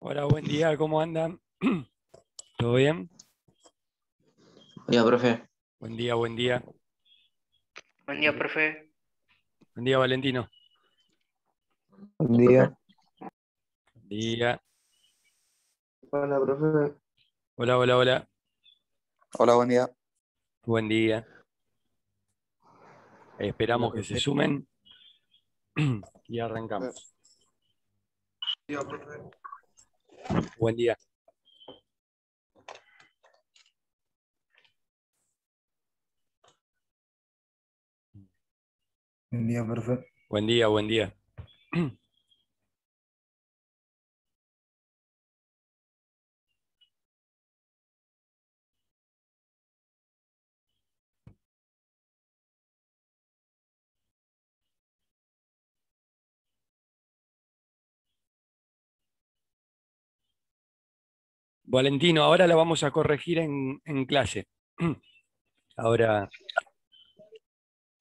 Hola, buen día, ¿cómo andan? ¿Todo bien? Ya, profe. Buen día, buen día. Buen día, profe. Buen día, Valentino. Buen día. Buen día. Hola, profe. Hola, hola, hola. Hola, buen día. Buen día. Hola, Esperamos que se profe. sumen y arrancamos. Día, profe. Buen día. Buen día, profe. Buen día, buen día. Valentino, ahora la vamos a corregir en clase. Ahora,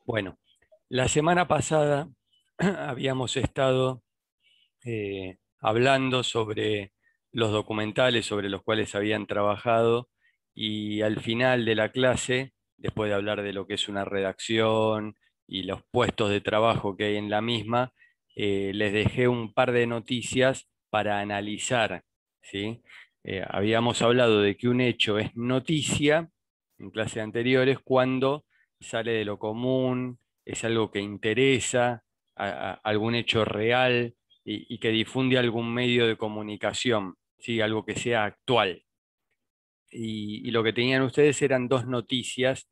bueno, la semana pasada habíamos estado hablando sobre los documentales sobre los cuales habían trabajado y al final de la clase, después de hablar de lo que es una redacción y los puestos de trabajo que hay en la misma, les dejé un par de noticias para analizar, ¿sí? Habíamos hablado de que un hecho es noticia en clases anteriores cuando sale de lo común, es algo que interesa, algún hecho real y que difunde algún medio de comunicación, ¿sí? Algo que sea actual. Y lo que tenían ustedes eran dos noticias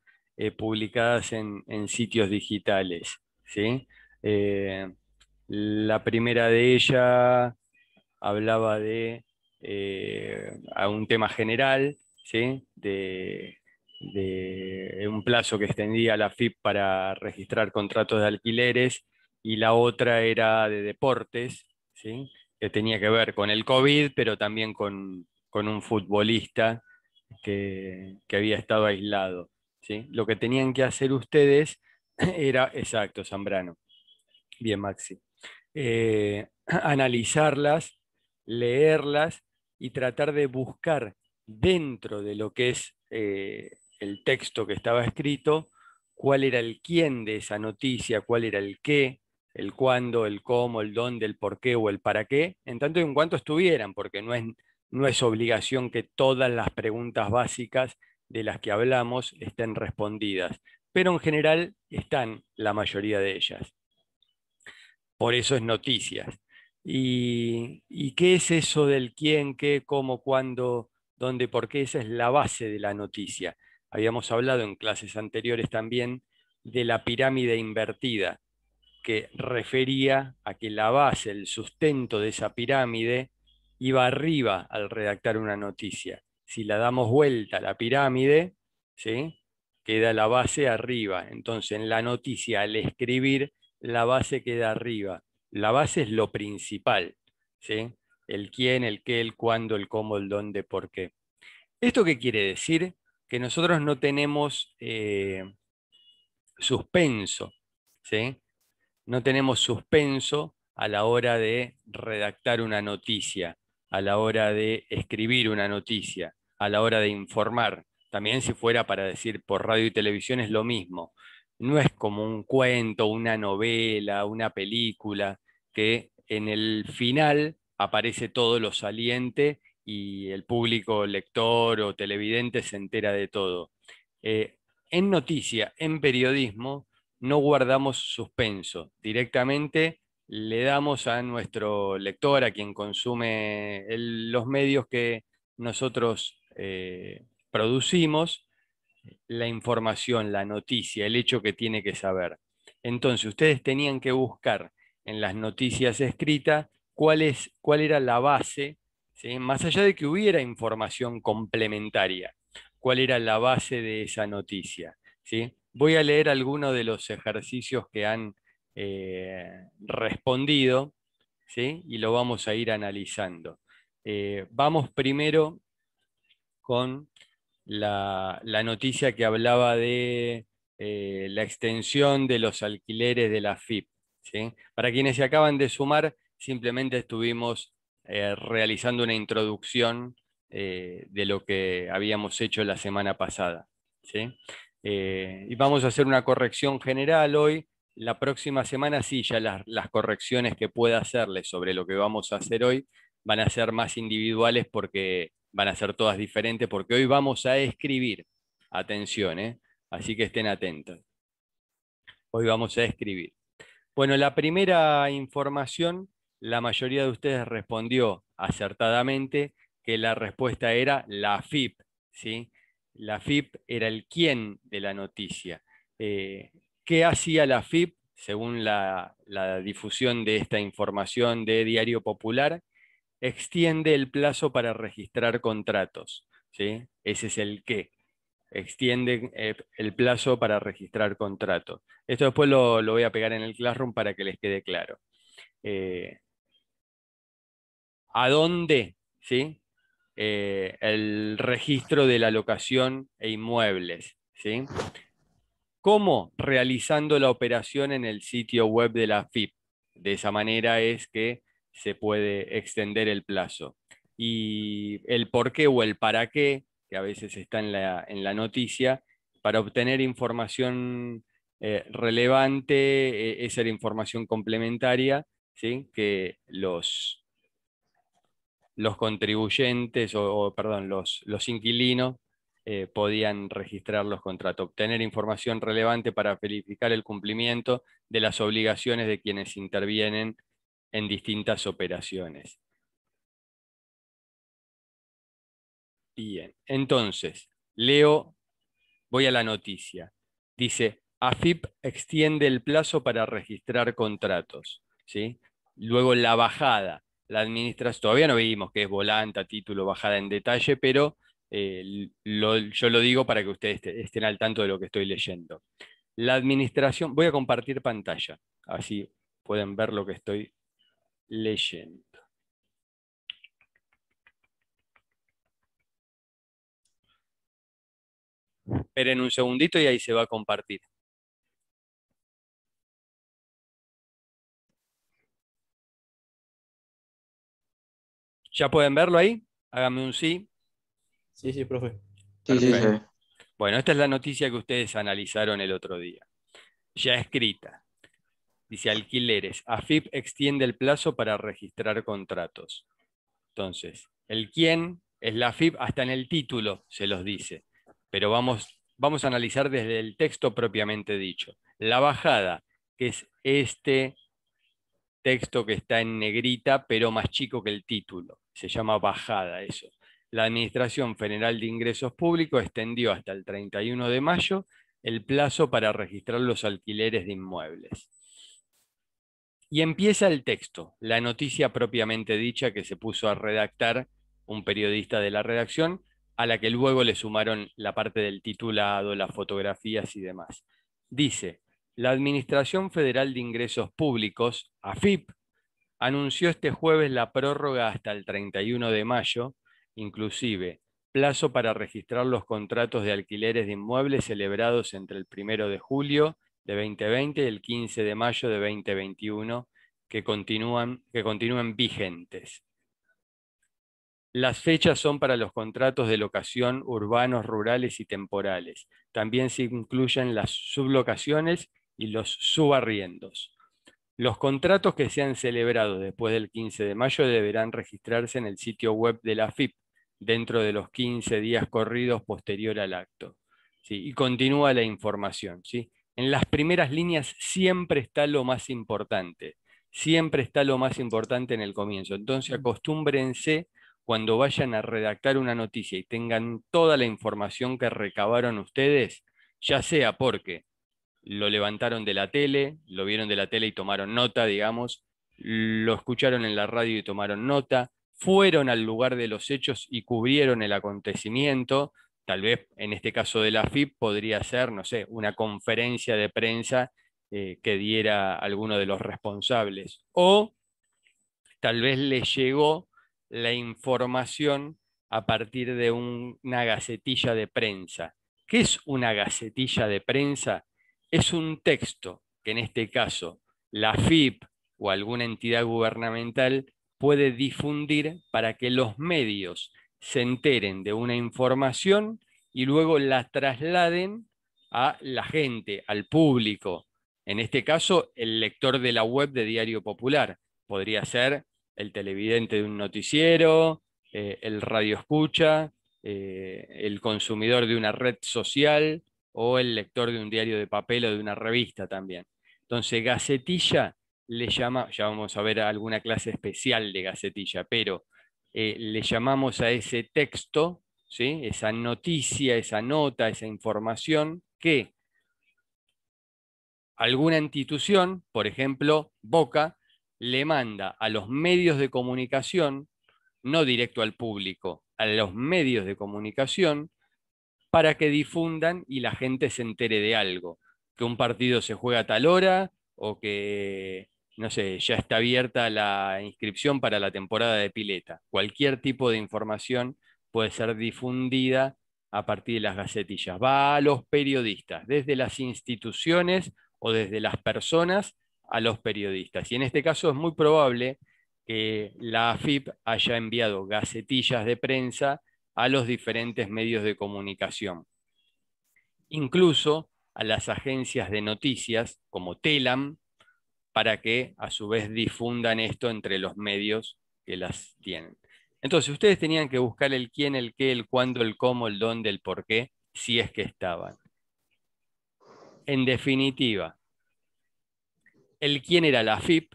publicadas en sitios digitales, ¿sí? Eh, la primera de ellas hablaba de a un tema general, ¿sí? De un plazo que extendía la FIP para registrar contratos de alquileres, y la otra era de deportes, ¿sí? Que tenía que ver con el COVID, pero también con un futbolista que había estado aislado, ¿sí? Lo que tenían que hacer ustedes era, exacto, Zambrano, bien, Maxi, analizarlas, leerlas y tratar de buscar dentro de lo que es el texto que estaba escrito, cuál era el quién de esa noticia, cuál era el qué, el cuándo, el cómo, el dónde, el por qué o el para qué, en tanto y en cuanto estuvieran, porque no es obligación que todas las preguntas básicas de las que hablamos estén respondidas, pero en general están la mayoría de ellas. Por eso es noticias. ¿Y qué es eso del quién, qué, cómo, cuándo, dónde, por qué? Esa es la base de la noticia. Habíamos hablado en clases anteriores también de la pirámide invertida, que refería a que la base, el sustento de esa pirámide iba arriba al redactar una noticia. Si la damos vuelta a la pirámide, ¿sí? Queda la base arriba. Entonces, en la noticia, al escribir, la base queda arriba. La base es lo principal, ¿sí? El quién, el qué, el cuándo, el cómo, el dónde, por qué. ¿Esto qué quiere decir? Que nosotros no tenemos suspenso, ¿sí? No tenemos suspenso a la hora de redactar una noticia, a la hora de escribir una noticia, a la hora de informar. También si fuera para decir por radio y televisión es lo mismo. No es como un cuento, una novela, una película, que en el final aparece todo lo saliente y el público lector o televidente se entera de todo. Eh, en noticia, en periodismo, no guardamos suspenso. Directamente le damos a nuestro lector, a quien consume los medios que nosotros producimos, la información, la noticia, el hecho que tiene que saber. Entonces, ustedes tenían que buscar en las noticias escritas cuál era la base, ¿sí? Más allá de que hubiera información complementaria, cuál era la base de esa noticia, ¿sí? Voy a leer algunos de los ejercicios que han respondido, ¿sí? Y lo vamos a ir analizando. Vamos primero con la noticia que hablaba de la extensión de los alquileres de la FIP, ¿sí? Para quienes se acaban de sumar, simplemente estuvimos realizando una introducción de lo que habíamos hecho la semana pasada, ¿sí? Y vamos a hacer una corrección general hoy. La próxima semana sí, ya las correcciones que pueda hacerle sobre lo que vamos a hacer hoy van a ser más individuales porque van a ser todas diferentes, porque hoy vamos a escribir. Atención, así que estén atentos. Hoy vamos a escribir. Bueno, la primera información, la mayoría de ustedes respondió acertadamente que la respuesta era la AFIP, ¿sí? La AFIP era el quién de la noticia. ¿Qué hacía la AFIP según la difusión de esta información de Diario Popular? Extiende el plazo para registrar contratos, ¿sí? Ese es el qué. Extiende el plazo para registrar contratos. Esto después lo voy a pegar en el Classroom para que les quede claro. ¿A dónde? ¿Sí? El registro de la locación e inmuebles. ¿Sí? ¿Cómo? Realizando la operación en el sitio web de la AFIP. De esa manera es que se puede extender el plazo. Y el por qué o el para qué, que a veces está en la noticia, para obtener información relevante, esa era información complementaria, ¿sí? Que los contribuyentes, perdón, los inquilinos podían registrar los contratos, obtener información relevante para verificar el cumplimiento de las obligaciones de quienes intervienen en distintas operaciones. Bien, entonces, voy a la noticia. Dice, AFIP extiende el plazo para registrar contratos, ¿sí? Luego la bajada. La administración, todavía no vimos qué es volanta, título, bajada en detalle, pero yo lo digo para que ustedes estén al tanto de lo que estoy leyendo. La administración, voy a compartir pantalla, así pueden ver lo que estoy leyendo. Esperen un segundito y ahí se va a compartir. ¿Ya pueden verlo ahí? Háganme un sí. Sí, sí, profe. Sí, sí, Perfecto. sí. Bueno, esta es la noticia que ustedes analizaron el otro día. Ya escrita. Dice alquileres. AFIP extiende el plazo para registrar contratos. Entonces, el quién es la AFIP, hasta en el título se los dice. Pero vamos a analizar desde el texto propiamente dicho. La bajada, que es este texto que está en negrita, pero más chico que el título. Se llama bajada eso. La Administración Federal de Ingresos Públicos extendió hasta el 31 de mayo el plazo para registrar los alquileres de inmuebles. Y empieza el texto, la noticia propiamente dicha que se puso a redactar un periodista de la redacción, a la que luego le sumaron la parte del titulado, las fotografías y demás. Dice, la Administración Federal de Ingresos Públicos, AFIP, anunció este jueves la prórroga hasta el 31 de mayo, inclusive plazo para registrar los contratos de alquileres de inmuebles celebrados entre el 1 de julio de 2020 y el 15 de mayo de 2021, que continúen vigentes. Las fechas son para los contratos de locación urbanos, rurales y temporales. También se incluyen las sublocaciones y los subarriendos. Los contratos que sean celebrados después del 15 de mayo deberán registrarse en el sitio web de la AFIP dentro de los 15 días corridos posterior al acto. ¿Sí? Y continúa la información. ¿Sí? En las primeras líneas siempre está lo más importante. Siempre está lo más importante en el comienzo. Entonces acostúmbrense cuando vayan a redactar una noticia y tengan toda la información que recabaron ustedes, ya sea porque lo levantaron de la tele, lo vieron de la tele y tomaron nota, digamos, lo escucharon en la radio y tomaron nota, fueron al lugar de los hechos y cubrieron el acontecimiento. Tal vez en este caso de la AFIP podría ser, no sé, una conferencia de prensa que diera alguno de los responsables. O tal vez les llegó la información a partir de una gacetilla de prensa. ¿Qué es una gacetilla de prensa? Es un texto que en este caso la AFIP o alguna entidad gubernamental puede difundir para que los medios se enteren de una información y luego la trasladen a la gente, al público. En este caso, el lector de la web de Diario Popular. Podría ser el televidente de un noticiero, el radioescucha, el consumidor de una red social o el lector de un diario de papel o de una revista también. Entonces, gacetilla le llama, ya vamos a ver alguna clase especial de gacetilla, pero le llamamos a ese texto, ¿sí? Esa noticia, esa nota, esa información que alguna institución, por ejemplo, Boca, le manda a los medios de comunicación, no directo al público, a los medios de comunicación, para que difundan y la gente se entere de algo. Que un partido se juega a tal hora o que, no sé, ya está abierta la inscripción para la temporada de pileta. Cualquier tipo de información puede ser difundida a partir de las gacetillas. Va a los periodistas, desde las instituciones o desde las personas a los periodistas. Y en este caso es muy probable que la AFIP haya enviado gacetillas de prensa a los diferentes medios de comunicación, incluso a las agencias de noticias como Telam, para que a su vez difundan esto entre los medios que las tienen. Entonces, ustedes tenían que buscar el quién, el qué, el cuándo, el cómo, el dónde, el por qué, si es que estaban. En definitiva, el quién era la AFIP,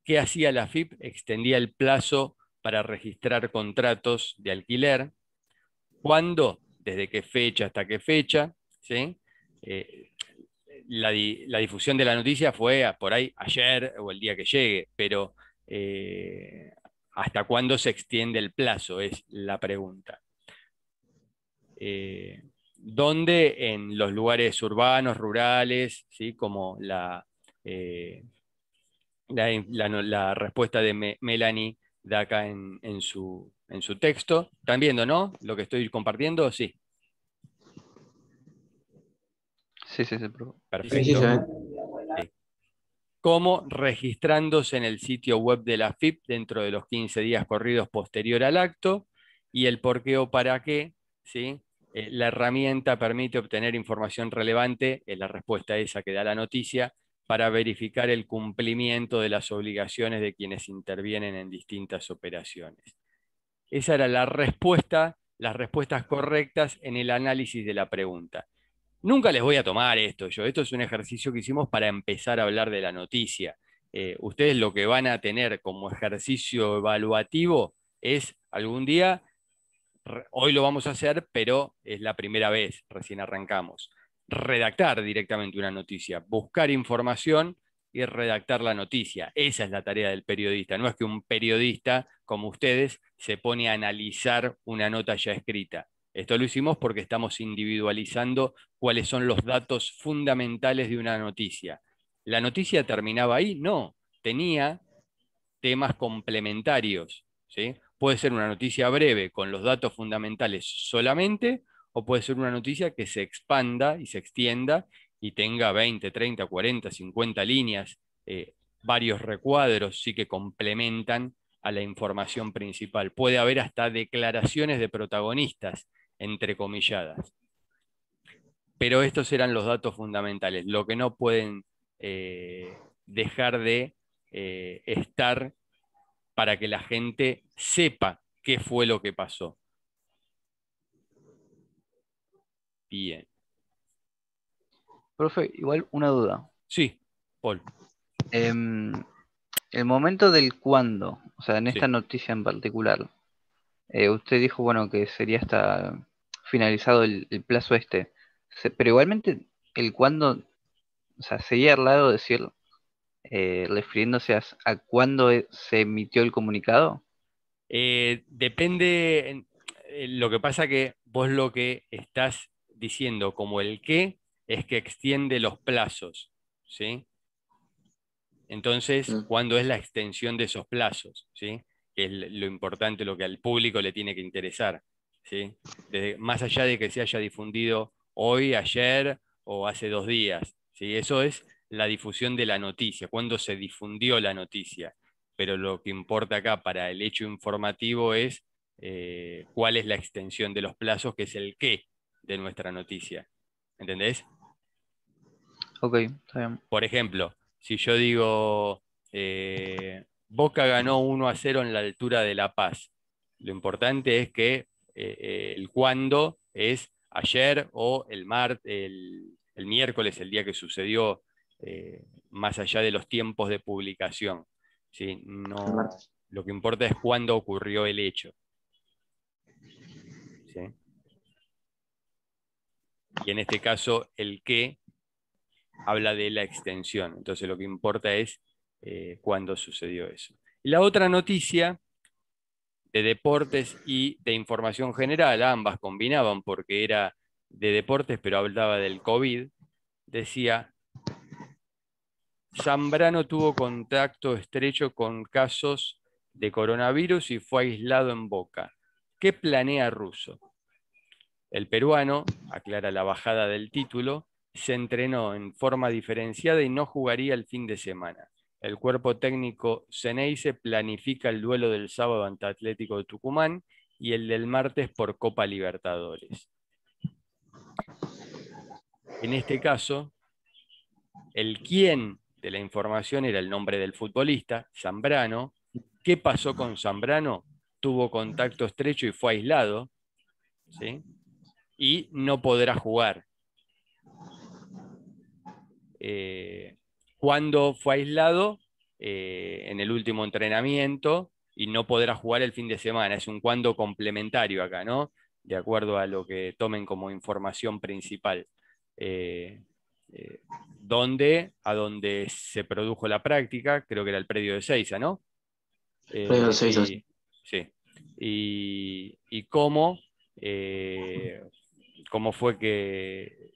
qué hacía la AFIP, extendía el plazo para registrar contratos de alquiler, cuándo, desde qué fecha hasta qué fecha, ¿sí? La difusión de la noticia fue por ahí ayer o el día que llegue, pero ¿hasta cuándo se extiende el plazo? Es la pregunta. ¿Dónde? En los lugares urbanos, rurales, ¿sí? Como la respuesta de Melanie da acá en su texto. ¿Están viendo, no? Lo que estoy compartiendo, sí. Sí, profe. Perfecto. Sí, se ve. Sí. Como registrándose en el sitio web de la AFIP dentro de los 15 días corridos posterior al acto, y el por qué o para qué, ¿sí? La herramienta permite obtener información relevante, es la respuesta esa que da la noticia, para verificar el cumplimiento de las obligaciones de quienes intervienen en distintas operaciones. Esa era la respuesta, las respuestas correctas en el análisis de la pregunta. Nunca les voy a tomar esto yo. Esto es un ejercicio que hicimos para empezar a hablar de la noticia. Ustedes lo que van a tener como ejercicio evaluativo es algún día, hoy lo vamos a hacer, pero es la primera vez, recién arrancamos, redactar directamente una noticia, buscar información y redactar la noticia. Esa es la tarea del periodista. No es que un periodista como ustedes se pone a analizar una nota ya escrita. Esto lo hicimos porque estamos individualizando cuáles son los datos fundamentales de una noticia. ¿La noticia terminaba ahí? No, tenía temas complementarios, ¿sí? Puede ser una noticia breve con los datos fundamentales solamente, o puede ser una noticia que se expanda y se extienda y tenga 20, 30, 40, 50 líneas, varios recuadros, sí que complementan a la información principal. Puede haber hasta declaraciones de protagonistas, entrecomilladas. Pero estos eran los datos fundamentales, lo que no pueden dejar de estar para que la gente sepa qué fue lo que pasó. Bien. Profe, igual una duda. Sí, Paul. El momento del cuándo, o sea, en Sí. esta noticia en particular, usted dijo, bueno, que sería hasta finalizado el plazo este. Pero igualmente, el cuándo, o sea, sería al lado decir, refiriéndose a cuándo se emitió el comunicado. Depende, lo que pasa que vos lo que estás diciendo como el qué es que extiende los plazos, ¿sí? Entonces, ¿cuándo es la extensión de esos plazos? ¿Sí? Que es lo importante, lo que al público le tiene que interesar, ¿sí? Más allá de que se haya difundido hoy, ayer o hace 2 días, ¿sí? Eso es la difusión de la noticia, cuándo se difundió la noticia. pero lo que importa acá para el hecho informativo es cuál es la extensión de los plazos, que es el qué de nuestra noticia. ¿Entendés? Ok, está bien. Por ejemplo, si yo digo Boca ganó 1-0 en la altura de La Paz, lo importante es que el cuándo es ayer o el miércoles, el día que sucedió, más allá de los tiempos de publicación. ¿Sí? El No, martes. lo que importa es cuándo ocurrió el hecho. ¿Sí? Y en este caso, el qué habla de la extensión. Entonces lo que importa es cuándo sucedió eso. Y la otra noticia de deportes y de información general, ambas combinaban porque era de deportes, pero hablaba del COVID, decía, Zambrano tuvo contacto estrecho con casos de coronavirus y fue aislado en Boca. ¿Qué planea Russo? El peruano, aclara la bajada del título, se entrenó en forma diferenciada y no jugaría el fin de semana. El cuerpo técnico Ceneice planifica el duelo del sábado ante Atlético de Tucumán y el del martes por Copa Libertadores. En este caso, el quién de la información era el nombre del futbolista, Zambrano. ¿Qué pasó con Zambrano? Tuvo contacto estrecho y fue aislado, ¿sí? Y no podrá jugar. Cuando fue aislado en el último entrenamiento y no podrá jugar el fin de semana. Es un cuándo complementario acá, ¿no? De acuerdo a lo que tomen como información principal. A donde se produjo la práctica, creo que era el predio de Seiza, ¿no? Predio 6 así. Sí. Y cómo, cómo fue que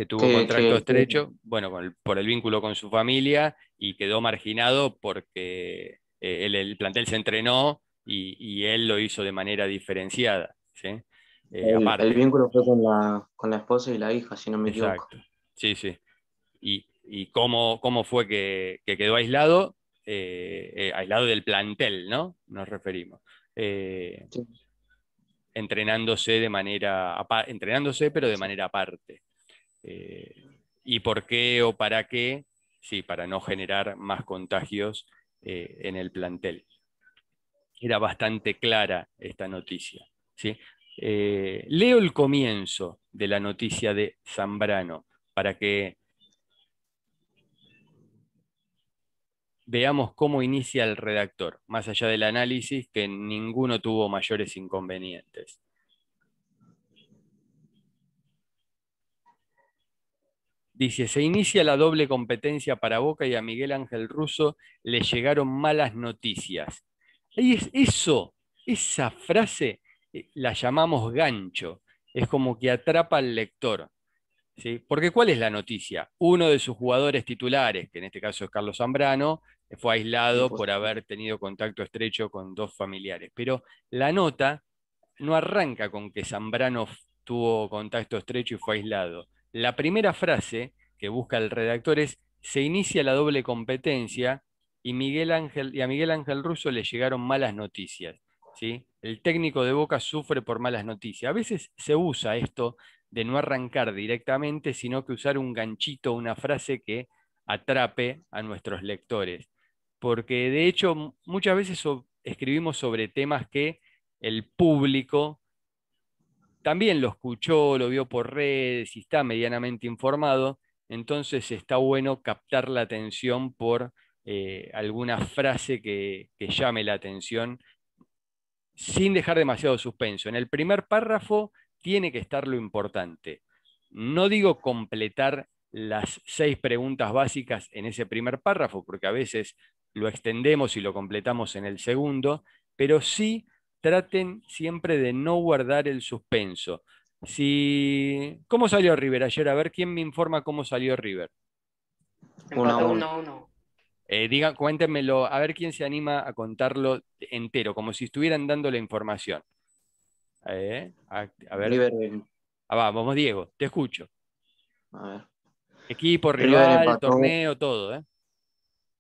tuvo contacto estrecho, bueno, por el vínculo con su familia y quedó marginado porque el plantel se entrenó y él lo hizo de manera diferenciada, ¿sí? El Aparte, vínculo fue con la esposa y la hija, si no me equivoco. exacto, sí, sí. Y cómo fue que quedó aislado, aislado del plantel, ¿no? Nos referimos. Eh, Sí. entrenándose, pero de manera aparte. ¿Y por qué o para qué? Sí, para no generar más contagios en el plantel. Era bastante clara esta noticia, ¿sí? Leo el comienzo de la noticia de Zambrano para que veamos cómo inicia el redactor, más allá del análisis, que ninguno tuvo mayores inconvenientes. Dice, se inicia la doble competencia para Boca y a Miguel Ángel Russo le llegaron malas noticias. Y esa frase la llamamos gancho. Es como que atrapa al lector. ¿Sí? Porque ¿cuál es la noticia? Uno de sus jugadores titulares, que en este caso es Carlos Zambrano, fue aislado por haber tenido contacto estrecho con dos familiares. Pero la nota no arranca con que Zambrano tuvo contacto estrecho y fue aislado. La primera frase que busca el redactor es: se inicia la doble competencia y a Miguel Ángel Russo le llegaron malas noticias. ¿Sí? El técnico de Boca sufre por malas noticias. A veces se usa esto de no arrancar directamente, sino que usar un ganchito, una frase que atrape a nuestros lectores. Porque de hecho muchas veces escribimos sobre temas que el público también lo escuchó, lo vio por redes y está medianamente informado, entonces está bueno captar la atención por alguna frase que llame la atención sin dejar demasiado suspenso. En el primer párrafo tiene que estar lo importante. No digo completar las 6 preguntas básicas en ese primer párrafo, porque a veces lo extendemos y lo completamos en el segundo, pero sí traten siempre de no guardar el suspenso. ¿Cómo salió River ayer? A ver, ¿quién me informa cómo salió River? Empató 1-1. 1-1. Cuéntenmelo, a ver quién se anima a contarlo entero, como si estuvieran dando la información. A ver, River, vamos, Diego, te escucho. a ver. Equipo, River rival, empató, torneo, todo, ¿eh?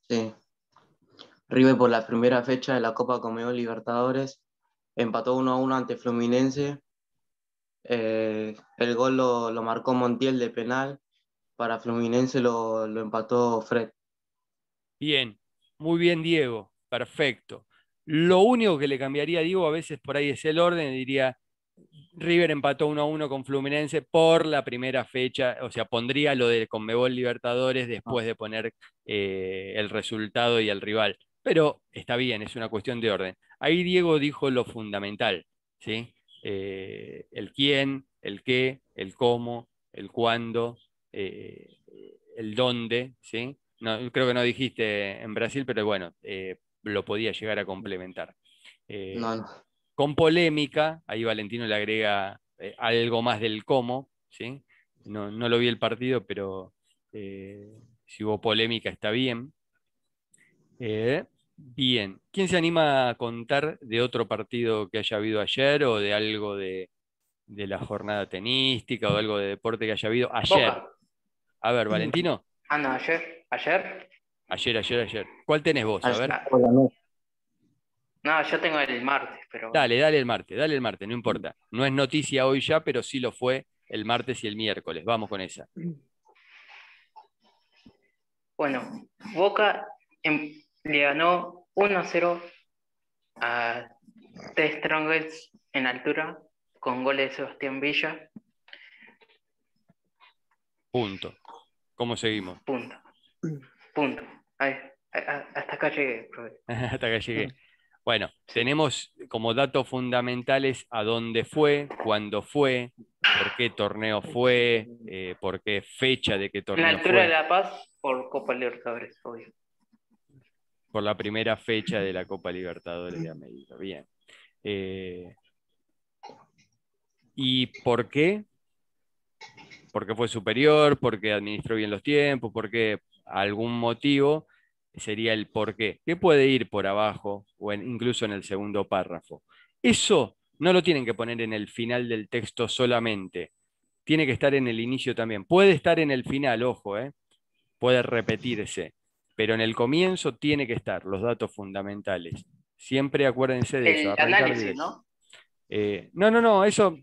sí. River por la primera fecha de la Copa Conmebol Libertadores empató 1-1 ante Fluminense. El gol lo marcó Montiel de penal. Para Fluminense lo empató Fred. Bien, muy bien, Diego, perfecto. Lo único que le cambiaría a Diego a veces por ahí es el orden, diría, River empató 1-1 con Fluminense por la primera fecha, o sea, pondría lo de Conmebol Libertadores después de poner el resultado y el rival. Pero está bien, es una cuestión de orden. Ahí Diego dijo lo fundamental, ¿sí? El quién, el qué, el cómo, el cuándo, el dónde, ¿sí? No, creo que no dijiste en Brasil, pero bueno, lo podía llegar a complementar. No. Con polémica, ahí Valentino le agrega algo más del cómo, ¿sí? No lo vi el partido, pero si hubo polémica está bien. Bien, ¿quién se anima a contar de otro partido que haya habido ayer o de algo de la jornada tenística o algo de deporte que haya habido ayer? Boca. A ver, Valentino. Ah, no, ayer. ¿Ayer? Ayer. ¿Cuál tenés vos? A ver. No, yo tengo el martes, pero Dale el martes, no importa. No es noticia hoy ya, pero sí lo fue el martes y el miércoles. Vamos con esa. bueno, Boca le ganó 1-0 a The Strongest en altura con goles de Sebastián Villa. Punto. ¿Cómo seguimos? Punto. Ahí, hasta acá llegué, profe. Hasta acá llegué. Bueno, tenemos como datos fundamentales a dónde fue, cuándo fue, por qué torneo fue, por qué fecha de qué En torneo altura de fue, La Paz por Copa Libertadores, obvio. por la primera fecha de la Copa Libertadores de América. Bien. ¿Y por qué? Porque fue superior, porque administró bien los tiempos, porque algún motivo sería el por qué, que puede ir por abajo o incluso en el segundo párrafo. Eso no lo tienen que poner en el final del texto solamente, tiene que estar en el inicio también. Puede estar en el final, ojo, puede repetirse, pero en el comienzo tiene que estar los datos fundamentales. Siempre acuérdense de eso, El arrancar análisis, directo. ¿no? No, eso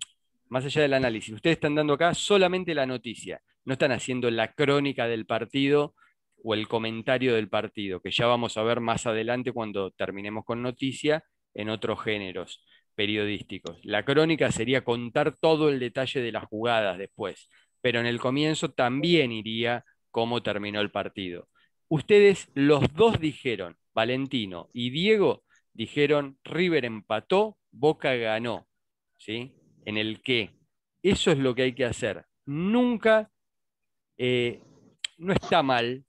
más allá del análisis. Ustedes están dando acá solamente la noticia, no están haciendo la crónica del partido o el comentario del partido, que ya vamos a ver más adelante cuando terminemos con noticia en otros géneros periodísticos. La crónica sería contar todo el detalle de las jugadas después, pero en el comienzo también iría cómo terminó el partido. Ustedes los dos dijeron, Valentino y Diego, dijeron River empató, Boca ganó, ¿sí? En el qué. Eso es lo que hay que hacer. Nunca, no está mal,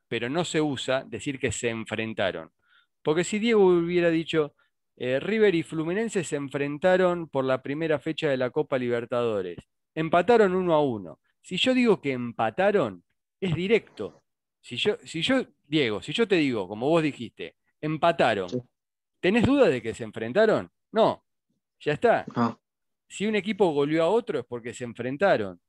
pero no se usa decir que se enfrentaron. Porque si Diego hubiera dicho, River y Fluminense se enfrentaron por la primera fecha de la Copa Libertadores, empataron 1-1. Si yo digo que empataron, es directo. Diego, si yo te digo, como vos dijiste, empataron, Sí. ¿tenés duda de que se enfrentaron? No, ya está. No. Si un equipo goleó a otro es porque se enfrentaron.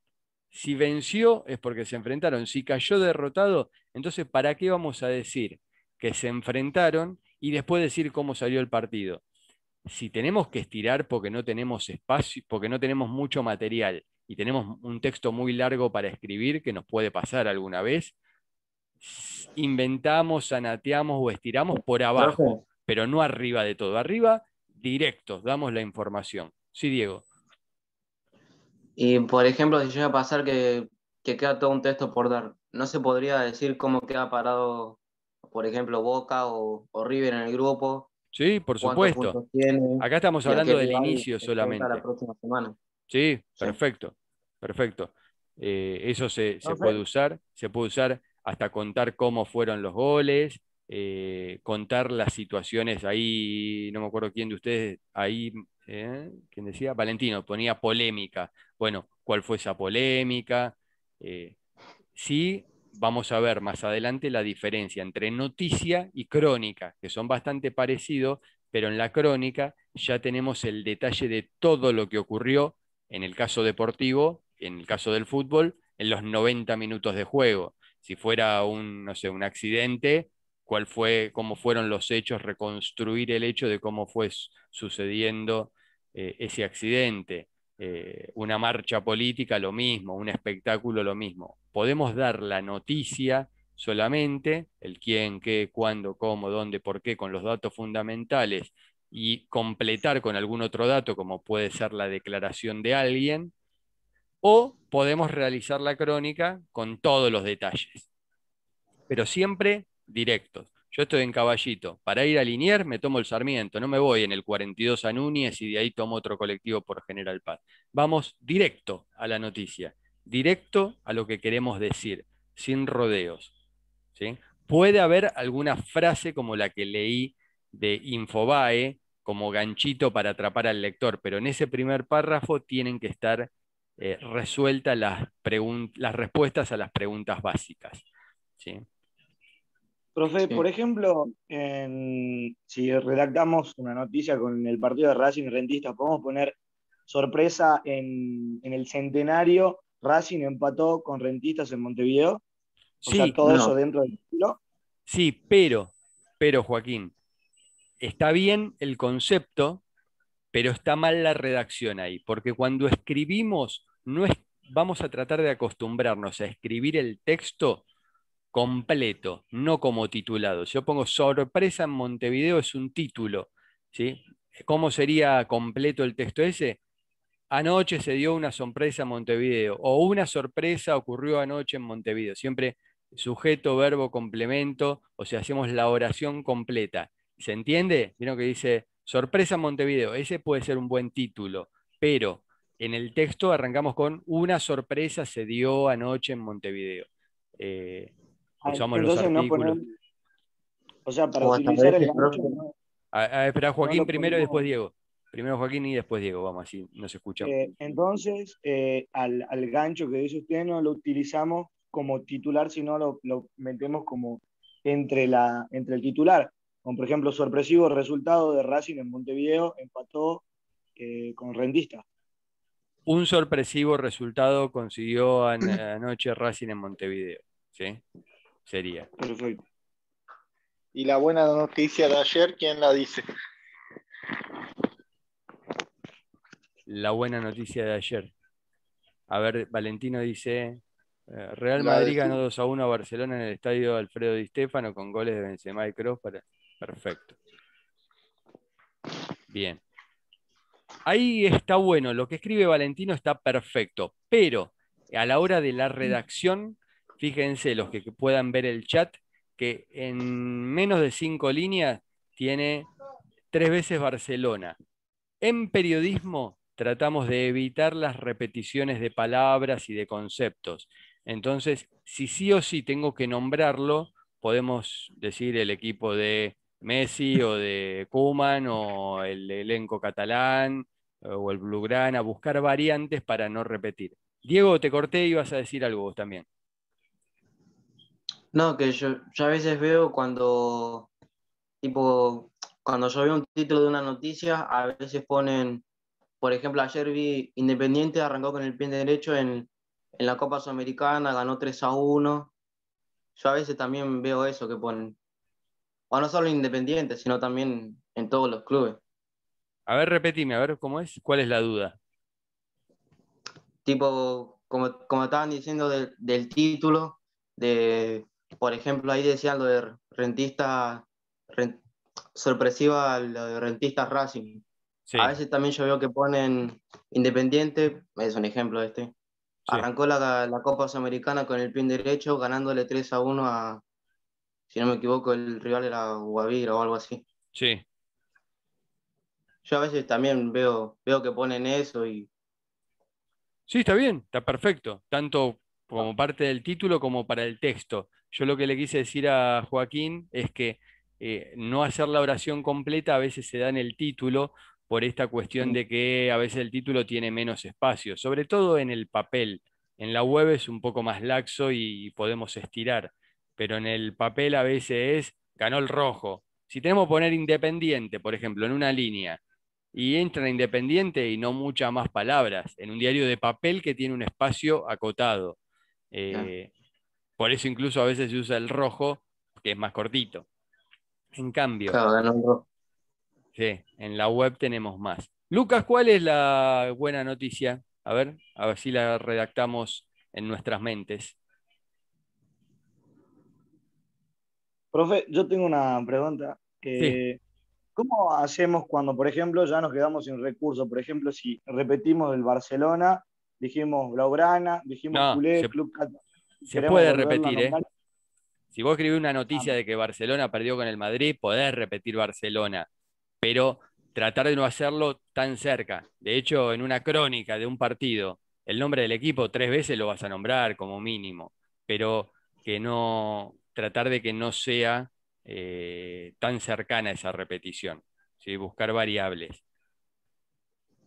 Si venció es porque se enfrentaron. Si cayó derrotado, entonces ¿para qué vamos a decir que se enfrentaron y después decir cómo salió el partido? Si tenemos que estirar porque no tenemos espacio, porque no tenemos mucho material y tenemos un texto muy largo para escribir, que nos puede pasar alguna vez, inventamos, sanateamos o estiramos por abajo, Profe, pero no arriba de todo. Arriba, directos, damos la información. Sí, Diego. y por ejemplo, si llega a pasar que queda todo un texto por dar, ¿no se podría decir cómo queda parado, por ejemplo, Boca o River en el grupo? Sí, por ¿Cuántos supuesto. puntos tiene? Acá estamos ¿Y a qué hablando del rival inicio se enfrenta la solamente. próxima semana? Sí, Sí. perfecto, perfecto. Eso se Profe, se puede usar hasta contar cómo fueron los goles, contar las situaciones ahí, no me acuerdo quién de ustedes, ahí, ¿quién decía? Valentino, ponía polémica. Bueno, ¿cuál fue esa polémica? Sí, vamos a ver más adelante la diferencia entre noticia y crónica, que son bastante parecidos, pero en la crónica ya tenemos el detalle de todo lo que ocurrió en el caso deportivo, en el caso del fútbol, en los 90 minutos de juego. Si fuera un, no sé, un accidente, cuál fue, cómo fueron los hechos, reconstruir el hecho de cómo fue sucediendo ese accidente. Una marcha política, lo mismo, un espectáculo, lo mismo. Podemos dar la noticia solamente, el quién, qué, cuándo, cómo, dónde, por qué, con los datos fundamentales y completar con algún otro dato, como puede ser la declaración de alguien, o podemos realizar la crónica con todos los detalles, pero siempre directos. Yo estoy en Caballito. Para ir a Liniers me tomo el Sarmiento. No me voy en el 42 a Núñez y de ahí tomo otro colectivo por General Paz. Vamos directo a la noticia, directo a lo que queremos decir, sin rodeos. ¿Sí? Puede haber alguna frase como la que leí de Infobae, como ganchito para atrapar al lector, pero en ese primer párrafo tienen que estar resueltas las respuestas a las preguntas básicas. ¿Sí? Profe, Sí. por ejemplo, si redactamos una noticia con el partido de Racing y Rentistas, podemos poner sorpresa en el centenario, Racing empató con Rentistas en Montevideo. O sea, Sí, todo No. eso dentro del título. sí, pero Joaquín, está bien el concepto, pero está mal la redacción ahí, porque cuando escribimos, vamos a tratar de acostumbrarnos a escribir el texto completo, no como titulado. Si yo pongo sorpresa en Montevideo es un título, ¿sí? ¿Cómo sería completo el texto ese? Anoche se dio una sorpresa en Montevideo, o una sorpresa ocurrió anoche en Montevideo. Siempre sujeto, verbo, complemento, o sea, hacemos la oración completa. ¿Se entiende? Vieron que dice sorpresa en Montevideo. Ese puede ser un buen título, pero en el texto arrancamos con una sorpresa se dio anoche en Montevideo. Usamos los Entonces no artículos. poner, o sea, para O hasta a utilizar el veces, gancho, profe, Espera, no Joaquín lo primero y después ponemos. Diego. Primero Joaquín y después Diego, vamos, así no se escucha. Entonces, al gancho que dice usted no lo utilizamos como titular, sino lo metemos como entre el titular. Como por ejemplo, sorpresivo resultado de Racing en Montevideo, empató con Rentistas. Un sorpresivo resultado consiguió anoche Racing en Montevideo. ¿Sí? Sería. Perfecto. Y la buena noticia de ayer, ¿quién la dice? La buena noticia de ayer. A ver, Valentino dice, Real La Madrid de ganó 2-1 a Barcelona en el estadio Alfredo Di Stéfano con goles de Benzema y Kroos. Perfecto. Bien. Ahí está bueno, lo que escribe Valentino está perfecto, pero a la hora de la redacción, fíjense los que puedan ver el chat, que en menos de 5 líneas tiene 3 veces Barcelona. En periodismo tratamos de evitar las repeticiones de palabras y de conceptos. Entonces, si sí o sí tengo que nombrarlo, podemos decir el equipo de Messi o de Koeman o el elenco catalán o el Blaugrana, buscar variantes para no repetir. Diego, te corté y ibas a decir algo vos también. no, que yo a veces veo cuando yo veo un título de una noticia, a veces ponen, por ejemplo, ayer vi Independiente arrancó con el pie derecho en la Copa Sudamericana, ganó 3-1. Yo a veces también veo eso que ponen, o no solo en Independiente, sino también en todos los clubes. A ver, repetime, a ver cómo es, cuál es la duda. Tipo, como estaban diciendo del título, por ejemplo, ahí decían lo de sorpresiva lo de Rentistas Racing. Sí, A veces también yo veo que ponen Independiente, es un ejemplo este. sí, Arrancó la Copa Sudamericana con el pie derecho, ganándole 3-1 si no me equivoco, el rival era Guavira o algo así. sí. Yo a veces también veo que ponen eso y Sí, está bien, está perfecto, tanto como parte del título como para el texto. Yo lo que le quise decir a Joaquín es que no hacer la oración completa a veces se da en el título por esta cuestión de que a veces el título tiene menos espacio, sobre todo en el papel. En la web es un poco más laxo y podemos estirar, pero en el papel a veces es ganó el rojo. Si tenemos que poner Independiente, por ejemplo, en una línea y entra Independiente y no muchas más palabras, en un diario de papel que tiene un espacio acotado. ya. Por eso incluso a veces se usa el rojo, que es más cortito. En cambio, Claro, ganó un rojo. sí, en la web tenemos más. Lucas, ¿cuál es la buena noticia? A ver si la redactamos en nuestras mentes. Profe, yo tengo una pregunta. Sí, ¿Cómo hacemos cuando, por ejemplo, ya nos quedamos sin recursos? Por ejemplo, si repetimos el Barcelona, dijimos Blaugrana, dijimos no, Culé, Club Catalán, se queremos puede volverlo a repetir, ¿eh? nombrar. Si vos escribís una noticia de que Barcelona perdió con el Madrid, podés repetir Barcelona, pero tratar de no hacerlo tan cerca. De hecho, en una crónica de un partido, el nombre del equipo 3 veces lo vas a nombrar como mínimo, pero que no, tratar de que no sea tan cercana esa repetición, ¿sí? Buscar variables,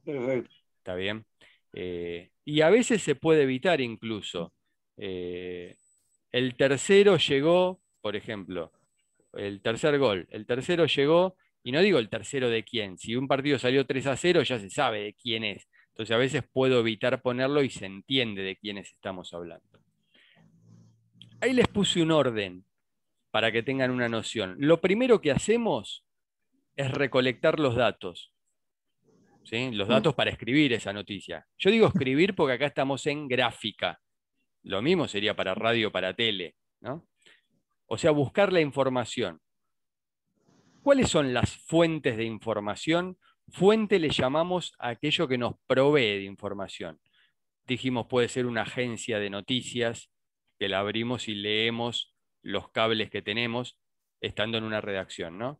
Perfecto. ¿está bien? Y a veces se puede evitar incluso. El tercero llegó, por ejemplo, el tercer gol. El tercero llegó, y no digo el tercero de quién. Si un partido salió 3-0, ya se sabe de quién es. Entonces a veces puedo evitar ponerlo y se entiende de quiénes estamos hablando. Ahí les puse un orden para que tengan una noción. Lo primero que hacemos es recolectar los datos. ¿Sí? Los datos para escribir esa noticia. Yo digo escribir porque acá estamos en gráfica. Lo mismo sería para radio, para tele, ¿no? O sea, buscar la información. ¿Cuáles son las fuentes de información? Fuente le llamamos a aquello que nos provee de información. Dijimos, puede ser una agencia de noticias, que la abrimos y leemos los cables que tenemos estando en una redacción, ¿no?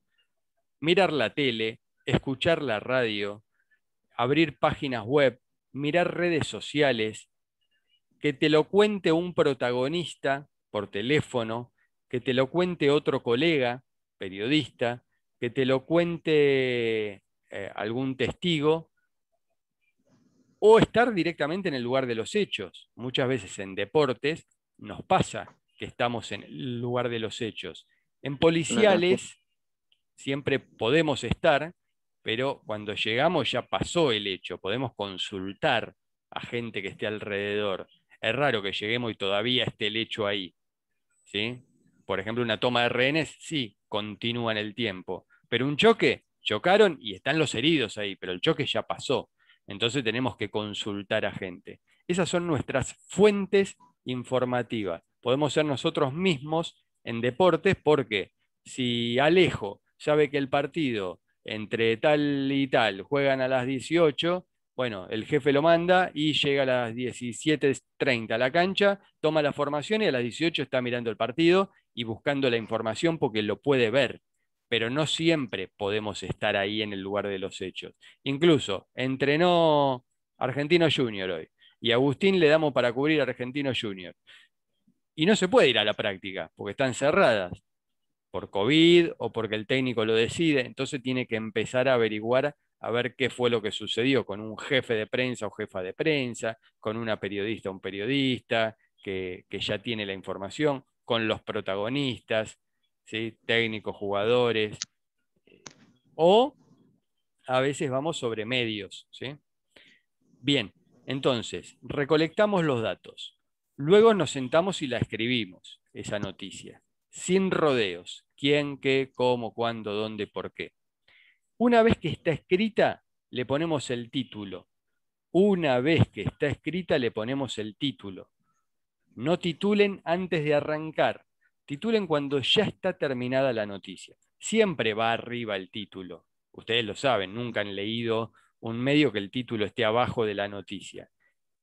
Mirar la tele, escuchar la radio, abrir páginas web, mirar redes sociales, que te lo cuente un protagonista por teléfono, que te lo cuente otro colega, periodista, que te lo cuente algún testigo, o estar directamente en el lugar de los hechos. Muchas veces en deportes nos pasa que estamos en el lugar de los hechos. En policiales siempre podemos estar, pero cuando llegamos ya pasó el hecho, podemos consultar a gente que esté alrededor. Es raro que lleguemos y todavía esté el hecho ahí, ¿sí? Por ejemplo, una toma de rehenes, sí, continúa en el tiempo, pero un choque, chocaron y están los heridos ahí, pero el choque ya pasó. Entonces tenemos que consultar a gente. Esas son nuestras fuentes informativas. Podemos ser nosotros mismos en deportes porque si Alejo sabe que el partido entre tal y tal juegan a las 18, bueno, el jefe lo manda y llega a las 17:30 a la cancha, toma la formación y a las 18 está mirando el partido y buscando la información porque lo puede ver. Pero no siempre podemos estar ahí en el lugar de los hechos. Incluso entrenó Argentino Junior hoy y a Agustín le damos para cubrir Argentino Junior. Y no se puede ir a la práctica porque están cerradas por COVID o porque el técnico lo decide, entonces tiene que empezar a averiguar a ver qué fue lo que sucedió con un jefe de prensa o jefa de prensa, con una periodista o un periodista que ya tiene la información, con los protagonistas, ¿sí? Técnicos, jugadores, o a veces vamos sobre medios, ¿sí? Bien, entonces, recolectamos los datos. Luego nos sentamos y la escribimos, esa noticia, sin rodeos. ¿Quién, qué, cómo, cuándo, dónde, por qué? Una vez que está escrita, le ponemos el título. Una vez que está escrita, le ponemos el título. No titulen antes de arrancar. Titulen cuando ya está terminada la noticia. Siempre va arriba el título. Ustedes lo saben, nunca han leído un medio que el título esté abajo de la noticia.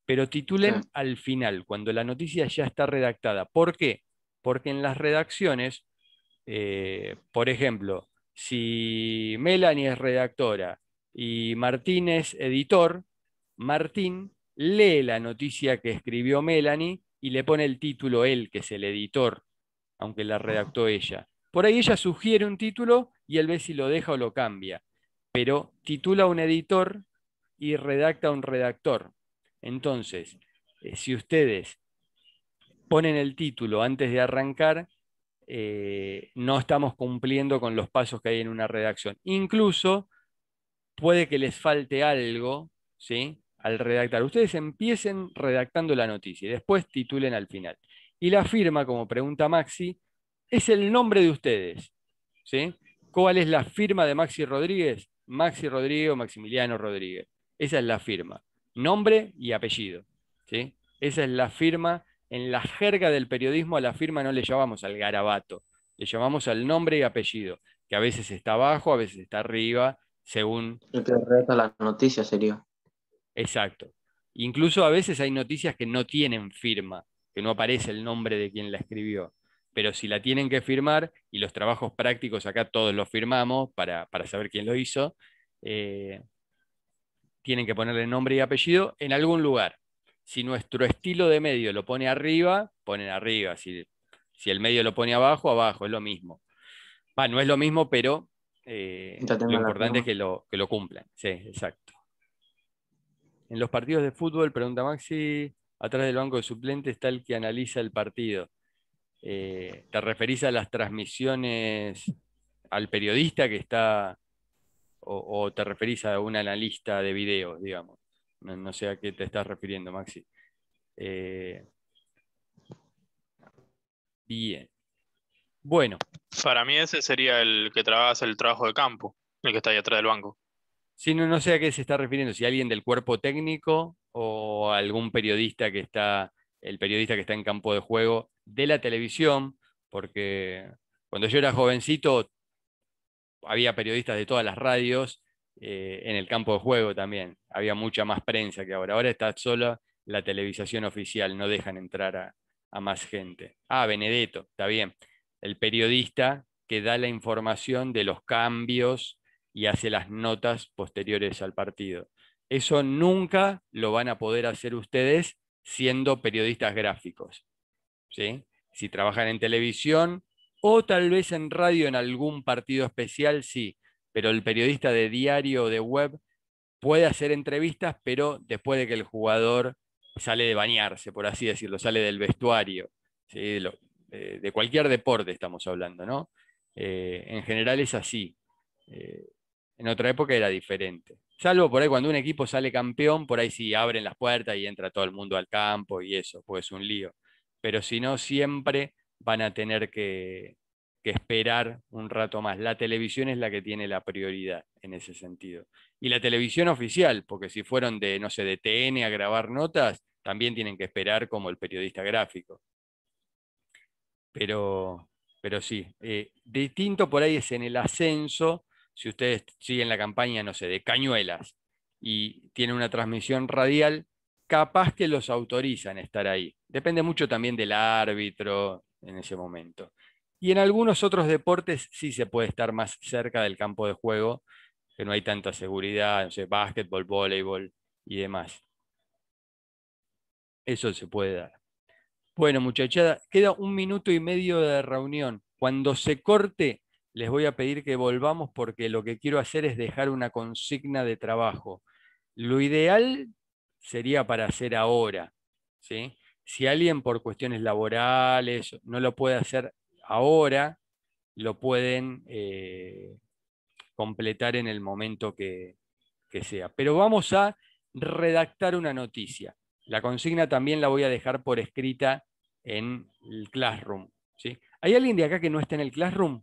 Pero titulen al final, cuando la noticia ya está redactada. ¿Por qué? Porque en las redacciones, por ejemplo, si Melanie es redactora y Martín es editor, Martín lee la noticia que escribió Melanie y le pone el título él, que es el editor, aunque la redactó ella. Por ahí ella sugiere un título y él ve si lo deja o lo cambia, pero titula un editor y redacta un redactor. Entonces, si ustedes ponen el título antes de arrancar, no estamos cumpliendo con los pasos que hay en una redacción. Incluso puede que les falte algo, ¿sí? Al redactar. Ustedes empiecen redactando la noticia y después titulen al final. Y la firma, como pregunta Maxi, es el nombre de ustedes, ¿sí? ¿Cuál es la firma de Maxi Rodríguez? Maxi Rodríguez o Maximiliano Rodríguez. Esa es la firma. Nombre y apellido. ¿Sí? Esa es la firma. En la jerga del periodismo a la firma no le llamamos al garabato, le llamamos al nombre y apellido, que a veces está abajo, a veces está arriba, según... El que redacta la noticia sería. Exacto. Incluso a veces hay noticias que no tienen firma, que no aparece el nombre de quien la escribió. Pero si la tienen que firmar, y los trabajos prácticos acá todos los firmamos para saber quién lo hizo, tienen que ponerle nombre y apellido en algún lugar. Si nuestro estilo de medio lo pone arriba, ponen arriba. Si el medio lo pone abajo, abajo, es lo mismo. No es lo mismo, pero lo importante es que lo cumplan. Sí, exacto. En los partidos de fútbol, pregunta Maxi, atrás del banco de suplentes está el que analiza el partido. ¿Te referís a las transmisiones, al periodista que está, o te referís a un analista de videos, digamos? No sé a qué te estás refiriendo, Maxi. Bien. Bueno. Para mí ese sería el que hace el trabajo de campo, el que está ahí atrás del banco. Sí, no sé a qué se está refiriendo, si alguien del cuerpo técnico o algún periodista el periodista que está en campo de juego de la televisión, porque cuando yo era jovencito había periodistas de todas las radios en el campo de juego también, había mucha más prensa que ahora. Ahora está sola la televisación oficial, no dejan entrar a más gente. Benedetto, está bien. El periodista que da la información de los cambios y hace las notas posteriores al partido. Eso nunca lo van a poder hacer ustedes siendo periodistas gráficos, ¿sí? Si trabajan en televisión o tal vez en radio en algún partido especial, sí, pero el periodista de diario o de web puede hacer entrevistas, pero después de que el jugador sale de bañarse, por así decirlo, sale del vestuario, ¿sí? De cualquier deporte estamos hablando, ¿no? En general es así. En otra época era diferente. Salvo por ahí cuando un equipo sale campeón, por ahí sí abren las puertas y entra todo el mundo al campo y eso, pues es un lío. Pero si no, siempre van a tener que esperar un rato más. La televisión es la que tiene la prioridad en ese sentido. Y la televisión oficial, porque si fueron de, no sé, de TN a grabar notas, también tienen que esperar como el periodista gráfico. Pero sí, distinto por ahí es en el ascenso. Si ustedes siguen la campaña, no sé, de Cañuelas y tienen una transmisión radial, capaz que los autorizan a estar ahí. Depende mucho también del árbitro en ese momento. Y en algunos otros deportes sí se puede estar más cerca del campo de juego, que no hay tanta seguridad, no sé, básquetbol, voleibol y demás. Eso se puede dar. Bueno, muchachada, queda 1 minuto y medio de reunión. Cuando se corte, les voy a pedir que volvamos porque lo que quiero hacer es dejar una consigna de trabajo. Lo ideal sería para hacer ahora, ¿sí? Si alguien por cuestiones laborales no lo puede hacer ahora, lo pueden completar en el momento que sea. Pero vamos a redactar una noticia. La consigna también la voy a dejar por escrita en el Classroom, ¿sí? ¿Hay alguien de acá que no esté en el Classroom?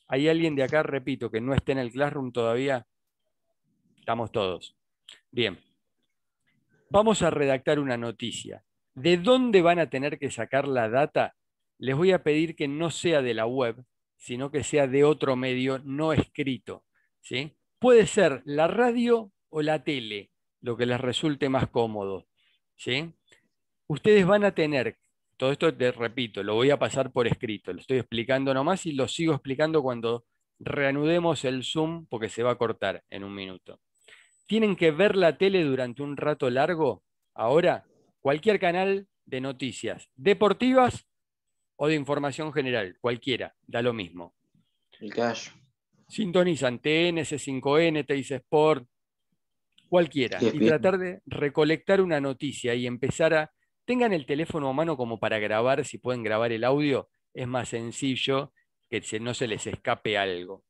¿Hay alguien de acá, repito, que no esté en el Classroom todavía? Estamos todos. Bien. Vamos a redactar una noticia. ¿De dónde van a tener que sacar la data? Les voy a pedir que no sea de la web, sino que sea de otro medio no escrito, ¿sí? Puede ser la radio o la tele, lo que les resulte más cómodo, ¿sí? Ustedes van a tener, todo esto te repito, lo voy a pasar por escrito, lo estoy explicando nomás y lo sigo explicando cuando reanudemos el Zoom porque se va a cortar en 1 minuto. Tienen que ver la tele durante un rato largo, ahora, cualquier canal de noticias deportivas o de información general, cualquiera, da lo mismo. El que haya. Sintonizan TN, C5N, Teis Sport, cualquiera, y tratar de recolectar una noticia y empezar a... Tengan el teléfono a mano como para grabar, si pueden grabar el audio, es más sencillo que no se les escape algo.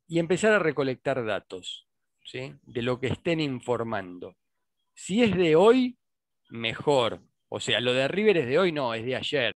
Y empezar a recolectar datos, ¿sí? De lo que estén informando. Si es de hoy, mejor. O sea, lo de River es de hoy, no, es de ayer.